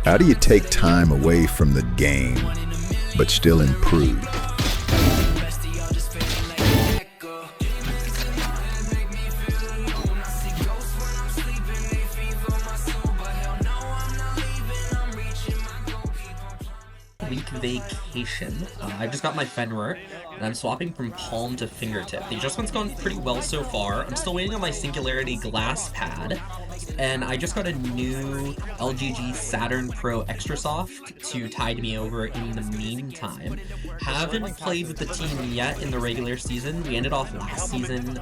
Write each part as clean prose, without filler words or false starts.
How do you take time away from the game, but still improve? Week vacation. I just got my Fenrir, and I'm swapping from palm to fingertip. The adjustment's gone pretty well so far. I'm still waiting on my Singularity glass pad, and I just got a new LGG Saturn Pro Extra Soft to tide me over in the meantime. Haven't played with the team yet in the regular season. We ended off last season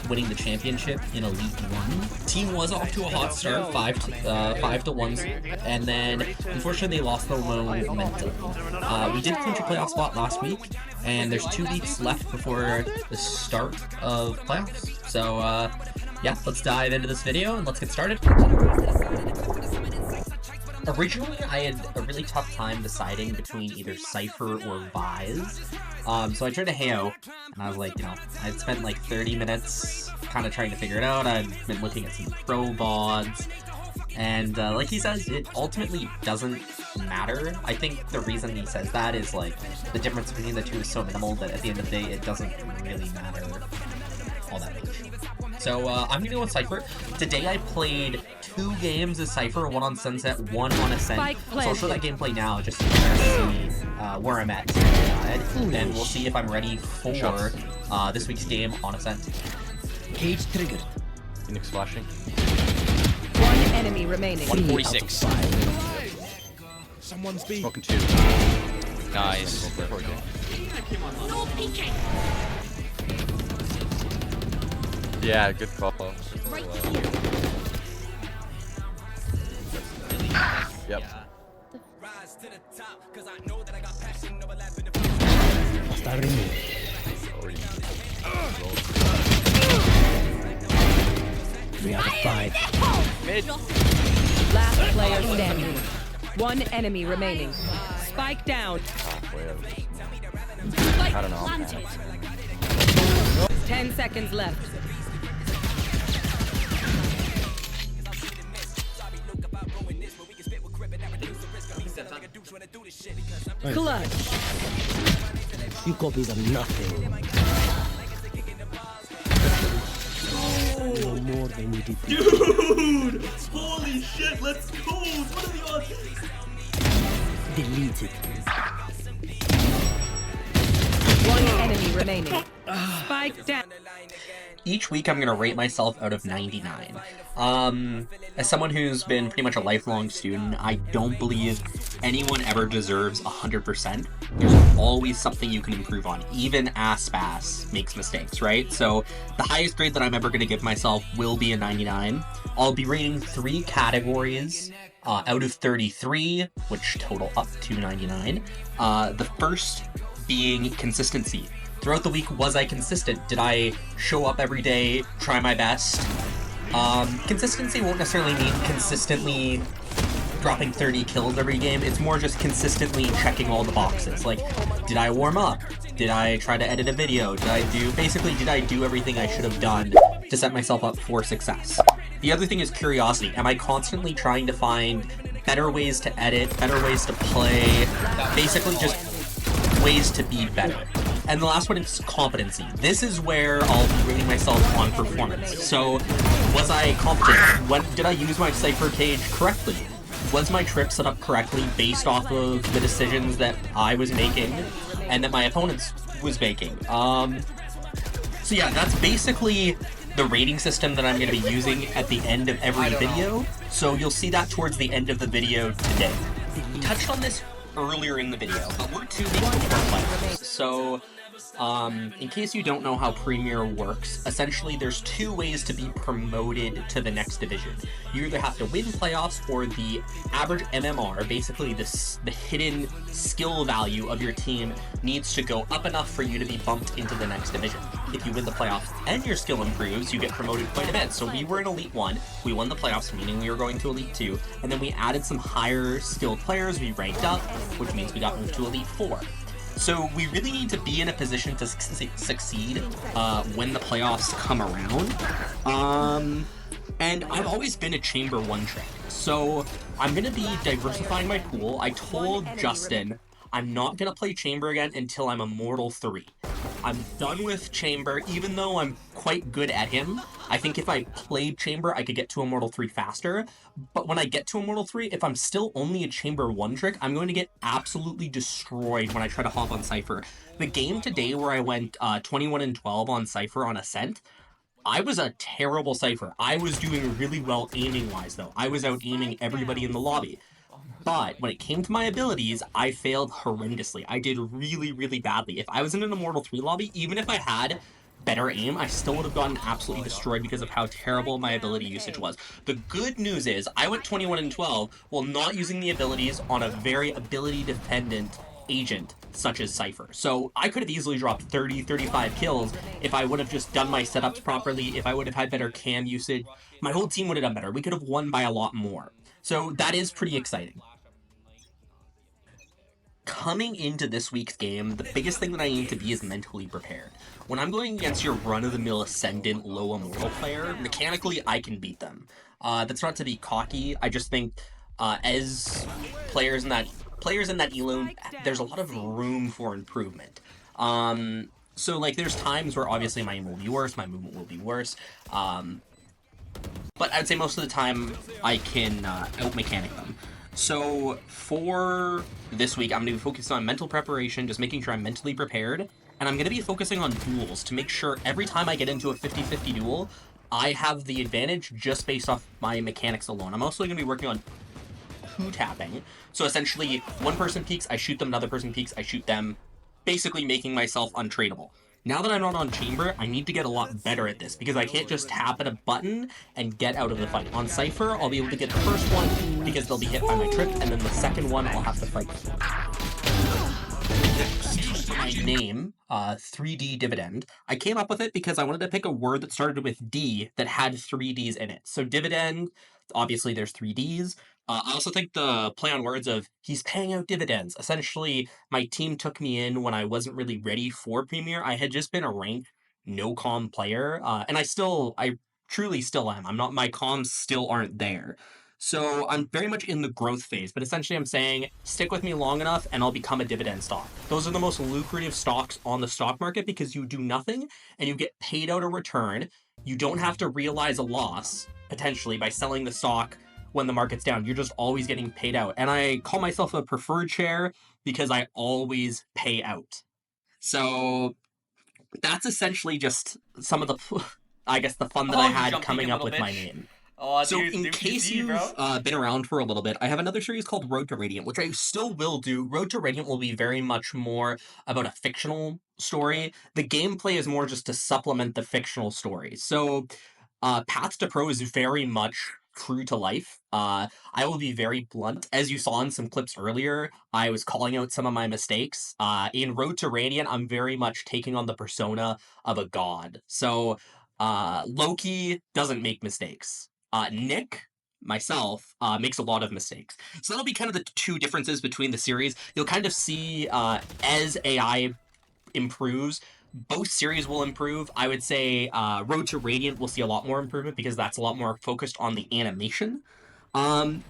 winning the championship in Elite 1. Team was off to a hot start, 5-1, and then unfortunately they lost the momentum. We did clinch a playoff spot last week, and there's 2 weeks left before the start of playoffs. So yeah, let's dive into this video and let's get started. Originally, I had a really tough time deciding between either Cypher or Vise. So I turned to Heo, and I was like, I'd spent like 30 minutes kind of trying to figure it out. I'd been looking at some pro VODs, and like he says, it ultimately doesn't matter. I think the reason he says that is like the difference between the two is so minimal that at the end of the day, it doesn't really matter all that much. So I'm gonna go with Cypher. Today I played 2 games as Cypher, 1 on Sunset, 1 on Ascent. So I'll show that gameplay now just so you can see where I'm at. And we'll see if I'm ready for this week's game on Ascent. Cage triggered. Phoenix flashing. 1 enemy remaining. 146. Someone's beat. Smoking 2. Nice. No peeking. Yeah, good call. Yep. Start removing. 3 out of 5. Mid. Last player standing. 1 enemy remaining. Spike down. I don't know. 10 seconds left. Clutch. You copies are nothing. No more than you did. Dude! Holy shit, let's go! What are the odds? Delete it. 1 enemy remaining. Spike down. Each week I'm going to rate myself out of 99. As someone who's been pretty much a lifelong student, I don't believe anyone ever deserves 100%. There's always something you can improve on. Even Ass makes mistakes, right? So the highest grade that I'm ever going to give myself will be a 99. I'll be rating 3 categories out of 33, which total up to 99. The first being consistency. Throughout the week, was I consistent? Did I show up every day, try my best? Consistency won't necessarily mean consistently dropping 30 kills every game. It's more just consistently checking all the boxes. Like, did I warm up? Did I try to edit a video? Did I do everything I should have done to set myself up for success? The other thing is curiosity. Am I constantly trying to find better ways to edit, better ways to play, basically just ways to be better? And the last one is competency. This is where I'll be rating myself on performance. So, was I competent? Did I use my Cypher cage correctly? Was my trip set up correctly based off of the decisions that I was making and that my opponents was making? So yeah, that's basically the rating system that I'm going to be using at the end of every video. So you'll see that towards the end of the video today. We touched on this earlier in the video, but we're 2 weeks before playoffs. So in case you don't know how Premier works, essentially there's 2 ways to be promoted to the next division. You either have to win playoffs, or the average MMR, basically the hidden skill value of your team, needs to go up enough for you to be bumped into the next division. If you win the playoffs and your skill improves, you get promoted quite a bit. So we were in Elite 1, we won the playoffs, meaning we were going to Elite 2, and then we added some higher skilled players, we ranked up, which means we got moved to Elite 4. So we really need to be in a position to succeed when the playoffs come around. And I've always been a chamber one trick. So I'm going to be diversifying my pool. I told Justin I'm not going to play chamber again until I'm Immortal 3. I'm done with chamber, even though I'm quite good at him. I think if I played chamber, I could get to Immortal 3 faster. But when I get to Immortal 3, if I'm still only a chamber one trick, I'm going to get absolutely destroyed when I try to hop on Cypher. The game today where I went 21-12 on Cypher on Ascent, I was a terrible Cypher. I was doing really well aiming-wise, though. I was out-aiming everybody in the lobby. But when it came to my abilities, I failed horrendously. I did really, really badly. If I was in an Immortal 3 lobby, even if I had better aim, I still would have gotten absolutely destroyed because of how terrible my ability usage was. The good news is, I went 21-12 while not using the abilities on a very ability-dependent agent such as Cypher. So I could have easily dropped 30, 35 kills if I would have just done my setups properly, if I would have had better cam usage. My whole team would have done better. We could have won by a lot more. So that is pretty exciting. Coming into this week's game, the biggest thing that I need to be is mentally prepared. When I'm going against your run-of-the-mill Ascendant low Immortal player, mechanically I can beat them. That's not to be cocky, I just think as players in that elo, there's a lot of room for improvement. So like there's times where obviously my aim will be worse, my movement will be worse, but I'd say most of the time I can out-mechanic them. So for this week, I'm going to be focused on mental preparation, just making sure I'm mentally prepared, and I'm going to be focusing on duels to make sure every time I get into a 50-50 duel, I have the advantage just based off my mechanics alone. I'm also going to be working on two-tapping, so essentially one person peeks, I shoot them, another person peeks, I shoot them, basically making myself untradeable. Now that I'm not on chamber, I need to get a lot better at this, because I can't just tap at a button and get out of the fight. On Cypher, I'll be able to get the first one, because they'll be hit by my trip, and then the second one, I'll have to fight. For my name, 3D Dividend, I came up with it because I wanted to pick a word that started with D that had 3Ds in it. So dividend, obviously there's 3Ds. I also think the play on words of he's paying out dividends. Essentially, my team took me in when I wasn't really ready for Premier. I had just been a ranked no-comm player, and I truly still am. My comms still aren't there. So I'm very much in the growth phase, but essentially I'm saying, stick with me long enough and I'll become a dividend stock. Those are the most lucrative stocks on the stock market because you do nothing and you get paid out a return. You don't have to realize a loss, potentially, by selling the stock when the market's down. You're just always getting paid out. And I call myself a preferred share because I always pay out. So that's essentially just some of the, I guess, the fun that I had coming up with my name. Oh, so dude, in case you've been around for a little bit, I have another series called Road to Radiant, which I still will do. Road to Radiant will be very much more about a fictional story. The gameplay is more just to supplement the fictional story. So Path to Pro is very much true to life. I will be very blunt. As you saw in some clips earlier, I was calling out some of my mistakes. In Road to Radiant, I'm very much taking on the persona of a god. So Loki doesn't make mistakes. Nick, myself, makes a lot of mistakes. So that'll be kind of the two differences between the series. You'll kind of see as AI improves, both series will improve. I would say Road to Radiant will see a lot more improvement because that's a lot more focused on the animation.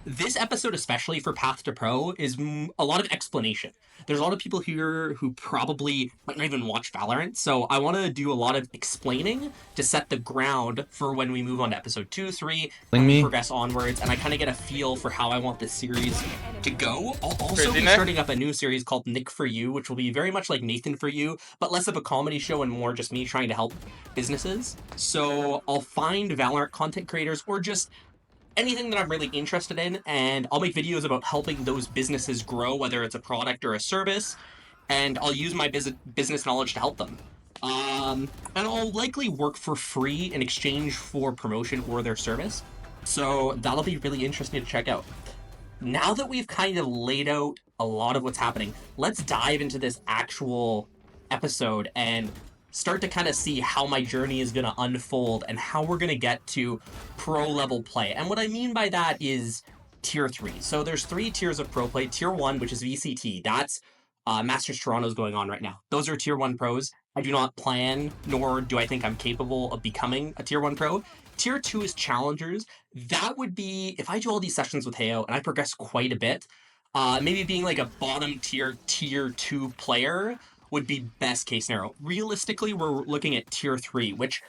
This episode, especially for Path to Pro, is a lot of explanation. There's a lot of people here who probably might not even watch Valorant, so I want to do a lot of explaining to set the ground for when we move on to episode 2, 3, and we progress onwards, and I kind of get a feel for how I want this series to go. I'll also be starting up a new series called Nick for You, which will be very much like Nathan for You, but less of a comedy show and more just me trying to help businesses. So I'll find Valorant content creators or just anything that I'm really interested in, and I'll make videos about helping those businesses grow, whether it's a product or a service, and I'll use my business knowledge to help them. And I'll likely work for free in exchange for promotion or their service, so that'll be really interesting to check out. Now that we've kind of laid out a lot of what's happening, let's dive into this actual episode and start to kind of see how my journey is going to unfold and how we're going to get to pro level play. And what I mean by that is tier 3. So there's 3 tiers of pro play. Tier 1, which is VCT, that's Masters Toronto's going on right now. Those are tier 1 pros. I do not plan, nor do I think I'm capable of becoming a tier 1 pro. Tier 2 is challengers. That would be, if I do all these sessions with Heo and I progress quite a bit, maybe being like a bottom tier 2 player would be best case scenario. Realistically, we're looking at tier 3, which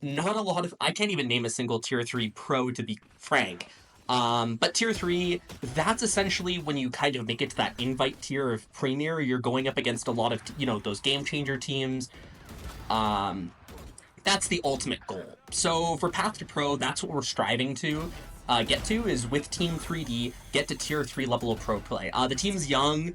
not a lot of, I can't even name a single tier 3 pro, to be frank. But tier 3, that's essentially when you kind of make it to that invite tier of premier. You're going up against a lot of, those game changer teams. That's the ultimate goal. So for Path to Pro, that's what we're striving to get to, is with Team 3D, get to tier 3 level of pro play. The team's young.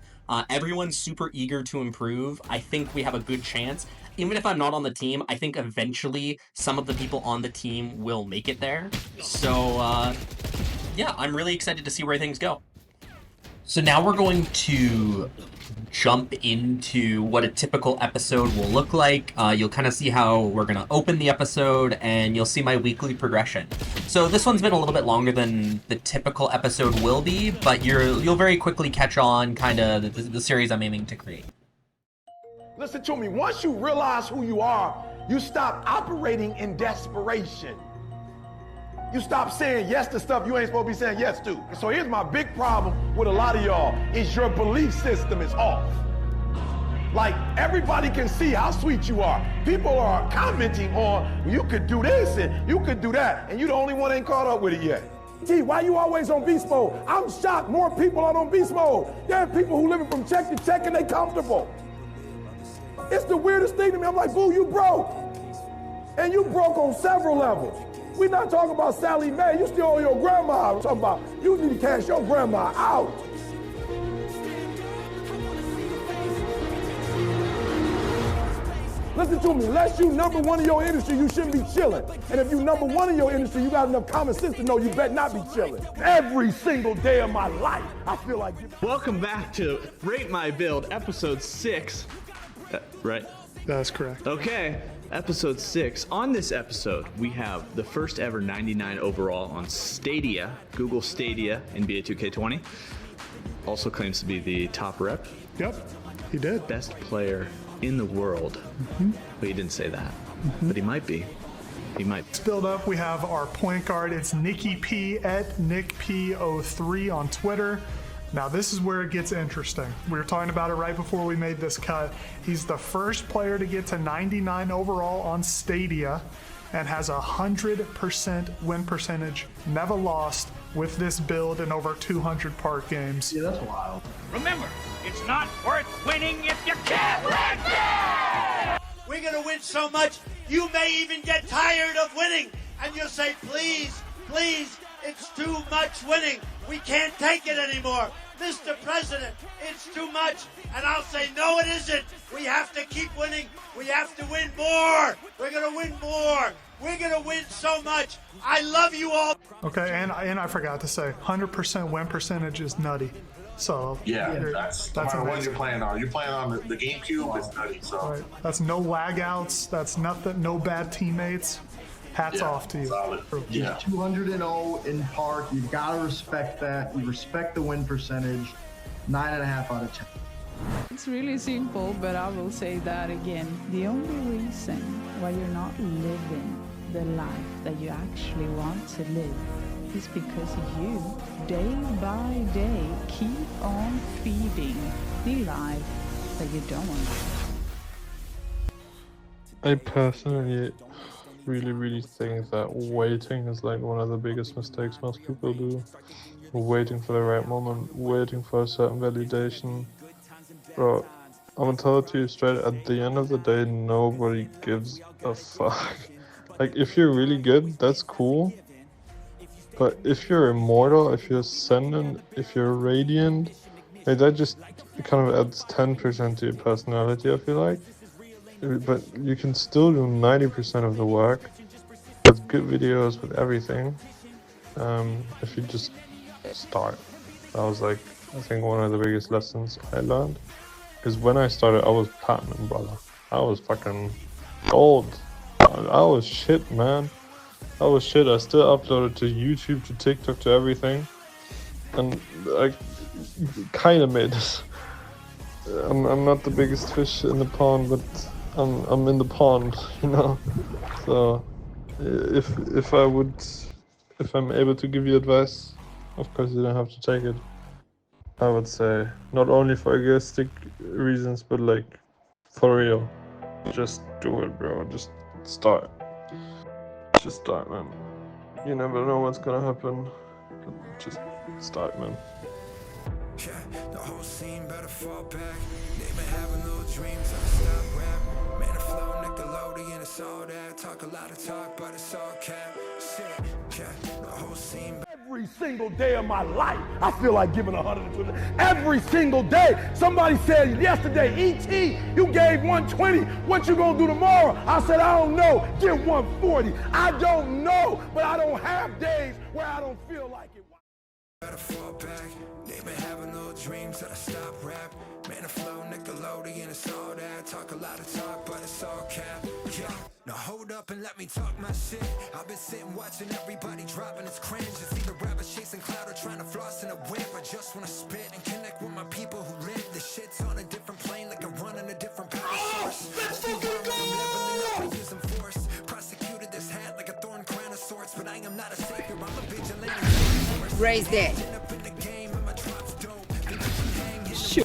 Everyone's super eager to improve. I think we have a good chance. Even if I'm not on the team, I think eventually some of the people on the team will make it there. So, yeah, I'm really excited to see where things go. So now we're going to jump into what a typical episode will look like. You'll kind of see how we're going to open the episode, and you'll see my weekly progression. So this one's been a little bit longer than the typical episode will be, but you'll very quickly catch on kind of the series I'm aiming to create. Listen to me, once you realize who you are, you stop operating in desperation. You stop saying yes to stuff you ain't supposed to be saying yes to. So here's my big problem with a lot of y'all, is your belief system is off. Like, everybody can see how sweet you are. People are commenting on, well, you could do this and you could do that, and you the only one ain't caught up with it yet. Gee, why you always on beast mode? I'm shocked more people are on beast mode. There are people who living from check to check and they comfortable. It's the weirdest thing to me. I'm like, boo, you broke. And you broke on several levels. We're not talking about Sally Mae. You still owe your grandma. We're talking about you need to cash your grandma out. Listen to me, unless you number one in your industry, you shouldn't be chilling. And if you number one in your industry, you got enough common sense to know you better not be chilling. Every single day of my life, I feel like... Welcome back to Rate My Build, episode 6. Right? That's correct. Okay, episode 6. On this episode, we have the first ever 99 overall on Stadia, Google Stadia, NBA 2K20. Also claims to be the top rep. Yep, he did. Best player in the world. But he didn't say that. But he might be. He might. Let's build up. We have our point guard. It's Nicky P at NickP03 on Twitter. Now this is where it gets interesting. We were talking about it right before we made this cut. He's the first player to get to 99 overall on Stadia and has 100% win percentage, never lost with this build in over 200 park games. Yeah, that's wild. Remember, it's not worth winning if you can't win. We're gonna win so much, you may even get tired of winning, and you'll say, please, please, it's too much winning. We can't take it anymore. Mr. President, it's too much. And I'll say, no, it isn't. We have to keep winning. We have to win more. We're going to win more. We're going to win so much. I love you all. Okay, and I forgot to say, 100% win percentage is nutty. So yeah, that's no matter what you're playing on. You're playing on the GameCube, it's nutty. So right. That's no lag outs. That's nothing. No bad teammates. Hats off to you. Solid. Yeah. 200-0 in park. You gotta respect that. You respect the win percentage. 9.5 out of 10. It's really simple, but I will say that again. The only reason why you're not living the life that you actually want to live is because you, day by day, keep on feeding the life that you don't want. I personally really think that waiting is like one of the biggest mistakes most people do. Waiting for the right moment, waiting for a certain validation. Bro, I'm gonna tell it to you straight, at the end of the day, nobody gives a fuck. Like, if you're really good, that's cool. But if you're immortal, if you're ascendant, if you're radiant, like that just kind of adds 10% to your personality, I feel like. But you can still do 90% of the work with good videos, with everything, if you just start. That was like, I think one of the biggest lessons I learned. Because when I started, I was platinum, brother. I was fucking gold. I was shit, man. I was shit. I still uploaded to YouTube, to TikTok, to everything. And I kind of made this. I'm not the biggest fish in the pond, but I'm in the pond, you know. So if I'm able to give you advice, of course you don't have to take it. I would say not only for egoistic reasons, but like for real, just do it, bro. Just start. Just start, man. You never know what's gonna happen. Just start, man. Yeah, the whole scene better fall back. They've been having little dreams of a stop rap. Man, the flow, Nickelodeon, it's all that. Talk a lot of talk, but it's all cap. Shit, yeah, the whole scene. Every single day of my life, I feel like giving 120. Every single day. Somebody said yesterday, E.T., you gave 120. What you gonna do tomorrow? I said, I don't know. Give 140. I don't know, but I don't have days where I don't feel like it. Better fall back. They've been having little dreams that I stop rap. Man, the flow, Nickelodeon, it's all that. Talk a lot of talk, but it's all cap. Yeah. Now hold up and let me talk my shit. I've been sitting watching everybody dropping its cringe. It's either rappers chasing cloud or trying to floss in a whip. I just wanna spit and connect with my people who live. The shit's on a different plane, like I'm running a different power source. Let's fucking go! I'm using force. Prosecuted this hat like a thorn crown of sorts, but I am not a savior. I'm a vigilante. Raise that. Sure.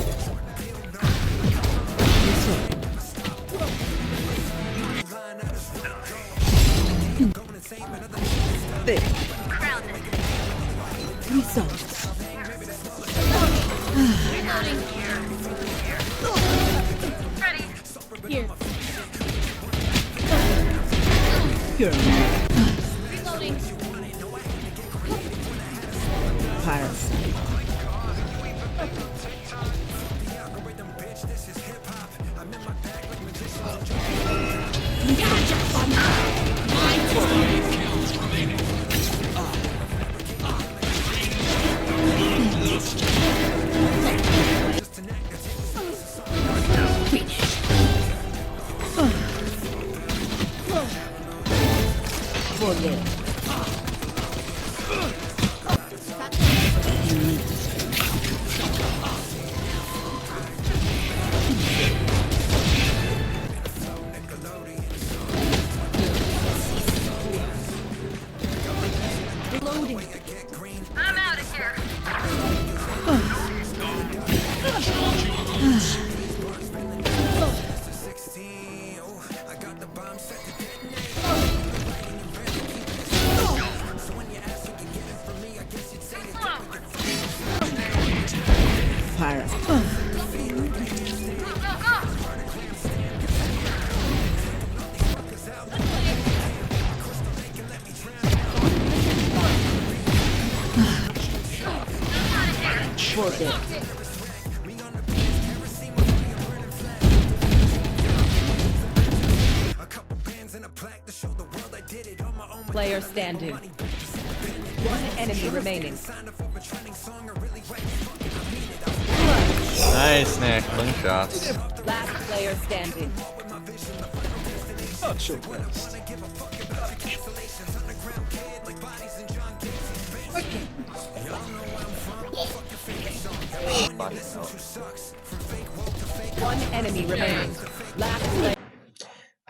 Thick. Results. Ready. Here. You're Reloading. Pirates. I'm out of here. Pirate. Player standing. One enemy remaining. Nice, Nick. Clean shots. Last player standing. Not your best. One enemy remaining. Last player.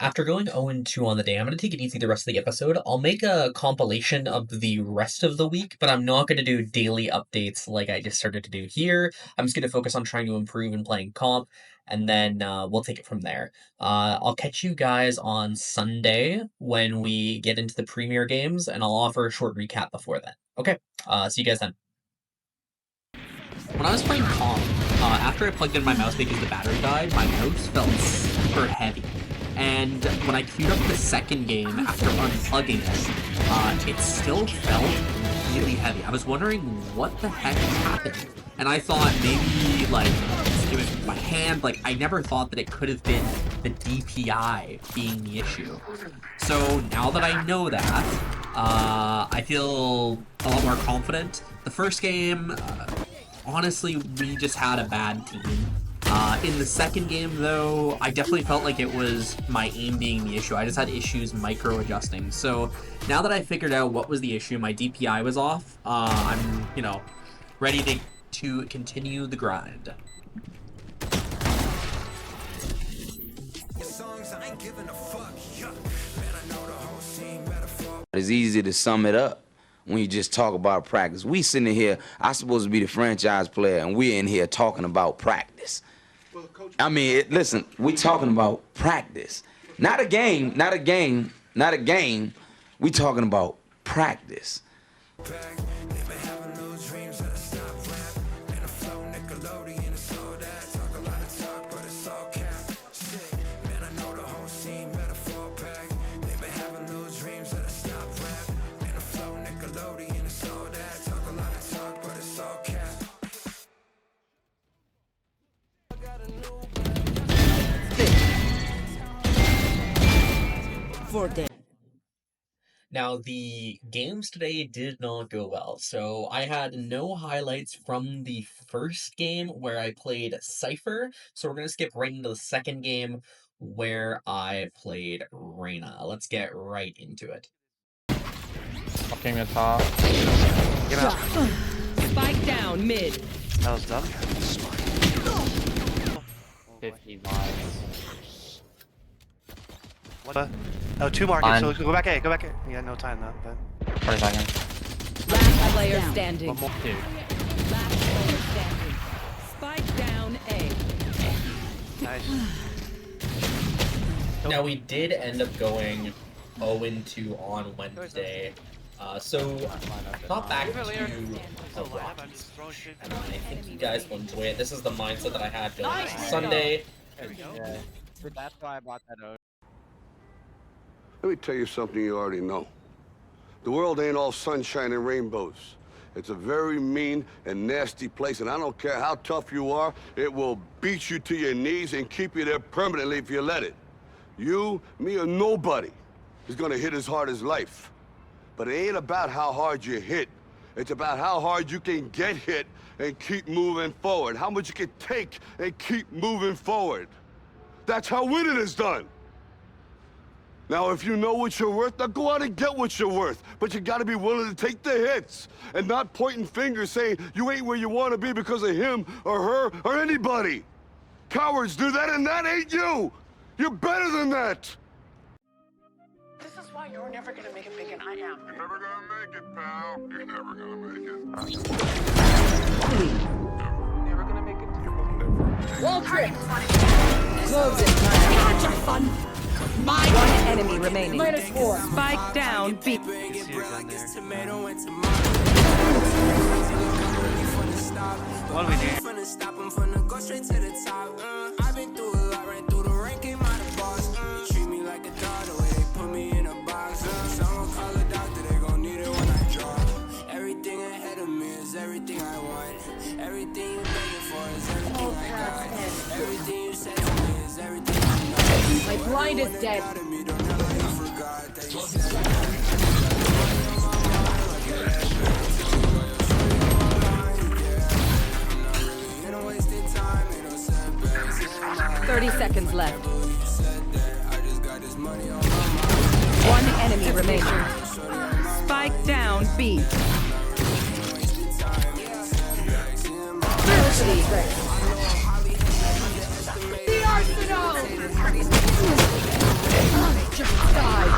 After going 0-2 on the day, I'm going to take it easy the rest of the episode. I'll make a compilation of the rest of the week, but I'm not going to do daily updates like I just started to do here. I'm just going to focus on trying to improve and playing comp, and then we'll take it from there. I'll catch you guys on Sunday when we get into the Premier games, and I'll offer a short recap before then. Okay, see you guys then. When I was playing comp, after I plugged in my mouse because the battery died, my mouse felt super heavy. And when I queued up the second game after unplugging it, it still felt really heavy. I was wondering what the heck happened. And I thought maybe, like, it was my hand. Like, I never thought that it could have been the DPI being the issue. So now that I know that, I feel a lot more confident. The first game, honestly, we just had a bad team. In the second game, though, I definitely felt like it was my aim being the issue. I just had issues micro-adjusting. So now that I figured out what was the issue, my DPI was off, I'm, ready to continue the grind. Songs, I ain't giving a fuck. Man, I know the whole scene better It's easy to sum it up when you just talk about practice. We sitting here, I'm supposed to be the franchise player, and we're in here talking about practice. I mean, listen, we talking about practice. Not a game, not a game, not a game. We talking about practice. Now, the games today did not go well, so I had no highlights from the first game where I played Cypher, so we're going to skip right into the second game where I played Reyna. Let's get right into it. Fucking the top. Get out. Spike down mid. That was dumb. 50 lives. What? Oh, 2 markets, so go back A, go back A. You got no time though, but... 20 seconds. Last player standing. One more. Dude. Last player standing. Spike down A. Nice. Now, we did end up going 0-2 on Wednesday. So I got back to Valorant, and I think you guys will enjoy it. This is the mindset that I had going into Sunday. Yeah. That's why I bought that out. Let me tell you something you already know. The world ain't all sunshine and rainbows. It's a very mean and nasty place, and I don't care how tough you are, it will beat you to your knees and keep you there permanently if you let it. You, me, or nobody is gonna hit as hard as life. But it ain't about how hard you hit. It's about how hard you can get hit and keep moving forward. How much you can take and keep moving forward. That's how winning is done. Now, if you know what you're worth, now go out and get what you're worth. But you gotta be willing to take the hits and not pointing fingers saying you ain't where you wanna be because of him or her or anybody. Cowards do that, and that ain't you. You're better than that. This is why you're never gonna make it big, and I am. You're never gonna make it, pal. You're never gonna make it. Never gonna make it. Wall trick. Close it. Gotcha, fun. One enemy remaining. -4. Spike down. B. What do we do? I've been through a lot, ran through the rank, came out of boss. Treat me like a dog, the way they put me in a box. Someone call a doctor, they gon' need it when I drop. Everything ahead of me is everything I want. Everything you begging for is everything I got. Everything you said to me is everything I know. My blind is dead. Thirty seconds left. One enemy remaining. Spike down B. The Arsenal! Just die.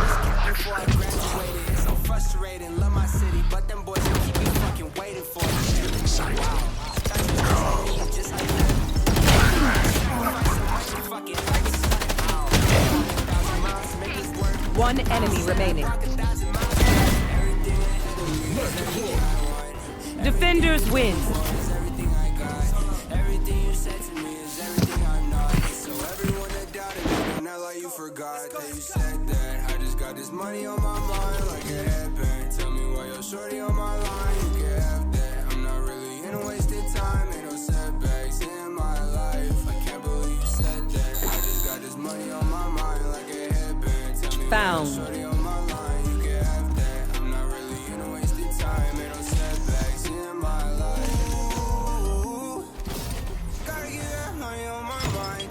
So frustrating, love my city, but them boys keep me fucking waiting for it. One enemy remaining. Defenders win. Everything you said to me is everything I'm not. So everyone that doubted me, don't act like you forgot that you said that. I just got this money on my mind like a headband. Tell me why you're shorty on my line, you can have that. I'm not really in a wasted time, ain't no setbacks in my life. I can't believe you said that. I just got this money on my mind like a headband. Tell me why you're shorty on my line, you can have that. I'm not really in a wasted time, ain't no setbacks in my life. Gotta get that money on my mind.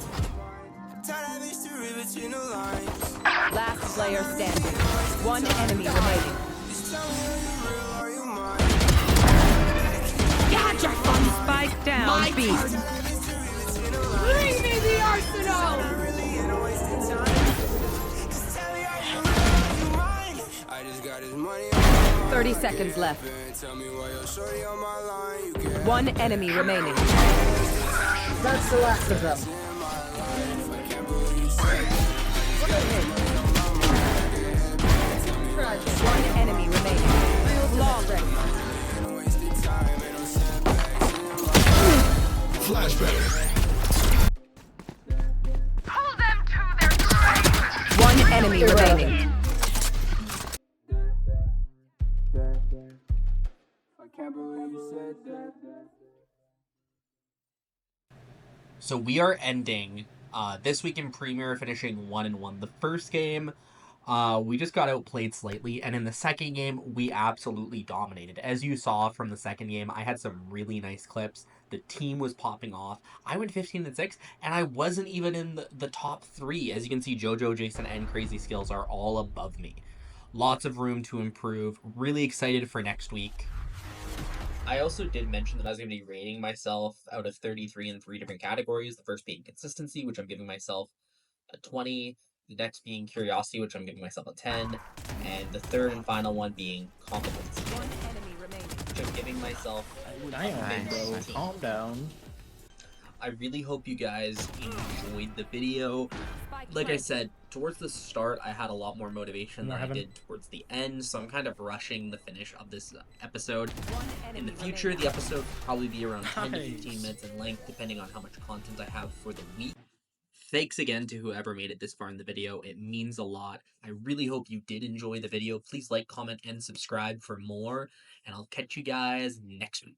Tell that bitch to read between the lines. Last player standing. One enemy remaining. Gotcha! Fun spike down. B. Bring me the Arsenal! I 30 seconds left. One enemy remaining. That's the last of them. One enemy remaining. Flawless. Flashback. One enemy remaining. So we are ending this week in Premier, finishing 1-1. The first game, we just got outplayed slightly, and in the second game, we absolutely dominated. As you saw from the second game, I had some really nice clips. The team was popping off. I went 15-6, and I wasn't even in the top 3. As you can see, Jojo, Jason, and Crazy Skills are all above me. Lots of room to improve. Really excited for next week. I also did mention that I was going to be rating myself out of 33 in 3 different categories. The first being consistency, which I'm giving myself a 20. The next being curiosity, which I'm giving myself a 10. And the third and final one being competency, which I'm giving myself Nice. Calm down. I really hope you guys enjoyed the video. Like I said, towards the start, I had a lot more motivation than I did towards the end, so I'm kind of rushing the finish of this episode. In the future, the episode will probably be around 10 to 15 minutes in length, depending on how much content I have for the week. Thanks again to whoever made it this far in the video. It means a lot. I really hope you did enjoy the video. Please like, comment, and subscribe for more, and I'll catch you guys next week.